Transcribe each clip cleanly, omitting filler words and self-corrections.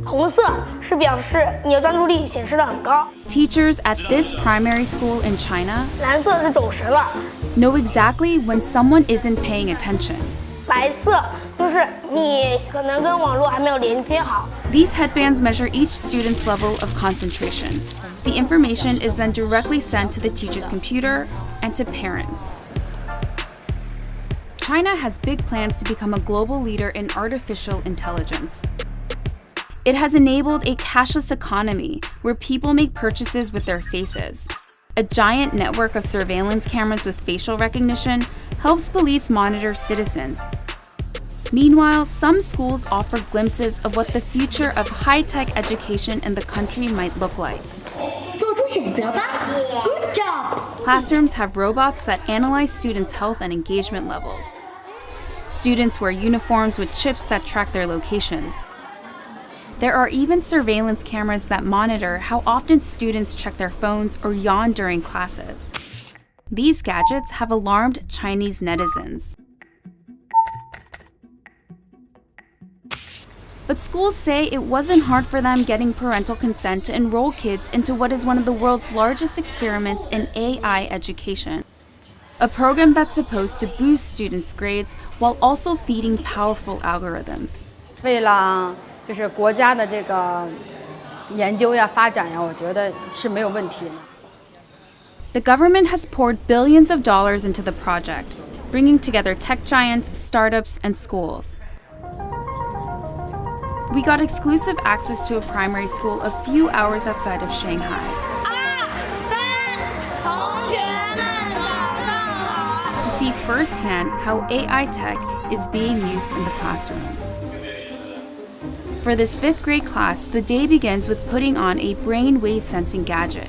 红色是表示你的专注力显示得很高。 Teachers at this primary school in China 蓝色是走神了， know exactly when someone isn't paying attention. 白色就是你可能跟网络还没有连接好。 These headbands measure each student's level of concentration. The information is then directly sent to the teacher's computer and to parents. China has big plans to become a global leader in artificial intelligence. It has enabled a cashless economy where people make purchases with their faces. A giant network of surveillance cameras with facial recognition helps police monitor citizens. Meanwhile, some schools offer glimpses of what the future of high-tech education in the country might look like. 做出选择吧 Good job! Classrooms have robots that analyze students' health and engagement levels. Students wear uniforms with chips that track their locations. There are even surveillance cameras that monitor how often students check their phones or yawn during classes. These gadgets have alarmed Chinese netizens. But schools say it wasn't hard for them getting parental consent to enroll kids into what is one of the world's largest experiments in AI education. A program that's supposed to boost students' grades while also feeding powerful algorithms. 为了就是国家的这个研究呀、发展呀，我觉得是没有问题的。 The government has poured billions of dollars into the project, bringing together tech giants, startups, and schools. We got exclusive access to a primary school a few hours outside of Shanghai. To see firsthand how AI tech is being used in the classroom. For this 5th grade class, the day begins with putting on a brainwave sensing gadget.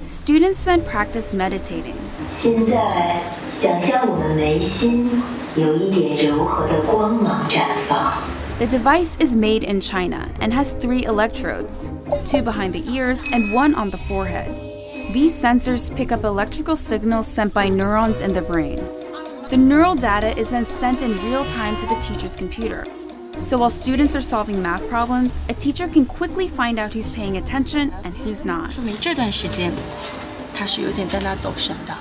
Students then practice meditating. 现在想象我们眉心有一点柔和的光芒绽放。 The device is made in China and has 3 electrodes, 2 behind the ears and 1 on the forehead. These sensors pick up electrical signals sent by neurons in the brain. The neural data is then sent in real time to the teacher's computer. So while students are solving math problems, a teacher can quickly find out who's paying attention and who's not. 说明这段时间他是有点在那走神的。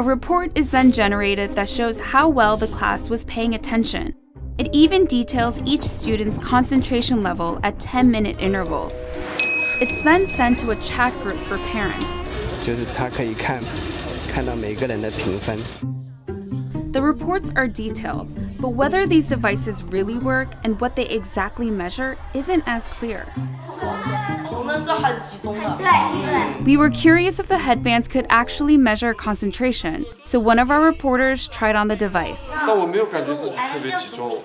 A report is then generated that shows how well the class was paying attention. It even details each student's concentration level at 10-minute intervals. It's then sent to a chat group for parents. 就是他可以看到每个人的评分。 The reports are detailed, but whether these devices really work and what they exactly measure isn't as clear. We were curious if the headbands could actually measure concentration, so one of our reporters tried on the device. 但我没有感觉自己特别集中。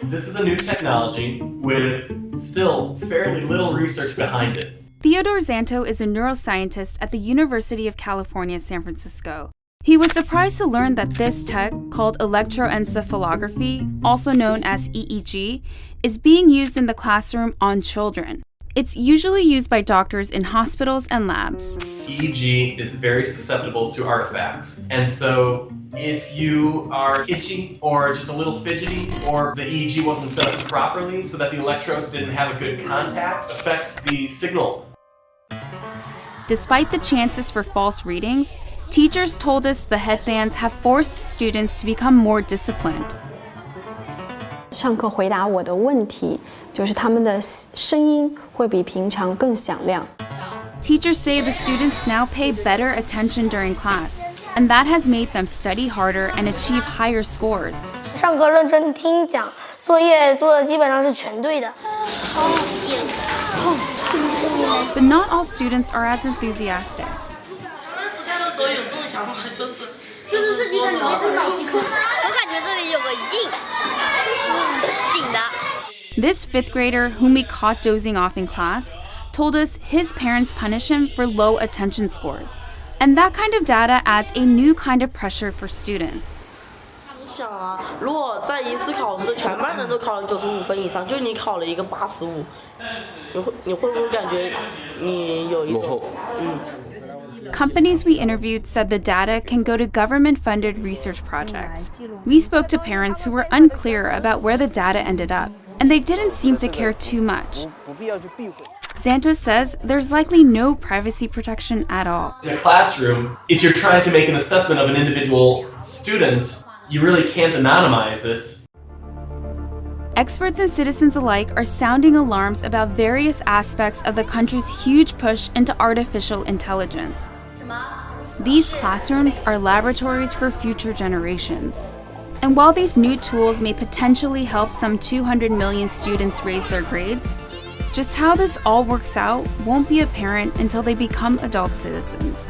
This is a new technology with still fairly little research behind it. Theodore Zanto is a neuroscientist at the University of California, San Francisco. He was surprised to learn that this tech, called electroencephalography, also known as EEG, is being used in the classroom on children. It's usually used by doctors in hospitals and labs. EEG is very susceptible to artifacts. And so if you are itchy or just a little fidgety, or the EEG wasn't set up properly so that the electrodes didn't have a good contact, affects the signal. Despite the chances for false readings, teachers told us the headbands have forced students to become more disciplined. 上课回答我的问题，就是他们的声音会比平常更响亮。 Teachers say the students now pay better attention during class, and that has made them study harder and achieve higher scores. 上课认真听讲，作业做的基本上是全对的。 But not all students are as enthusiastic. This 5th grader, whom we caught dozing off in class, told us his parents punish him for low attention scores. And that kind of data adds a new kind of pressure for students. 想啊，如果在一次考试全班人都考了95分以上，就你考了一个85，你会不会感觉你有一种 Companies we interviewed said the data can go to government-funded research projects. We spoke to parents who were unclear about where the data ended up, and they didn't seem to care too much. Santos says there's likely no privacy protection at all. In a classroom, if you're trying to make an assessment of an individual student, you really can't anonymize it. Experts and citizens alike are sounding alarms about various aspects of the country's huge push into artificial intelligence. These classrooms are laboratories for future generations. And while these new tools may potentially help some 200 million students raise their grades, just how this all works out won't be apparent until they become adult citizens.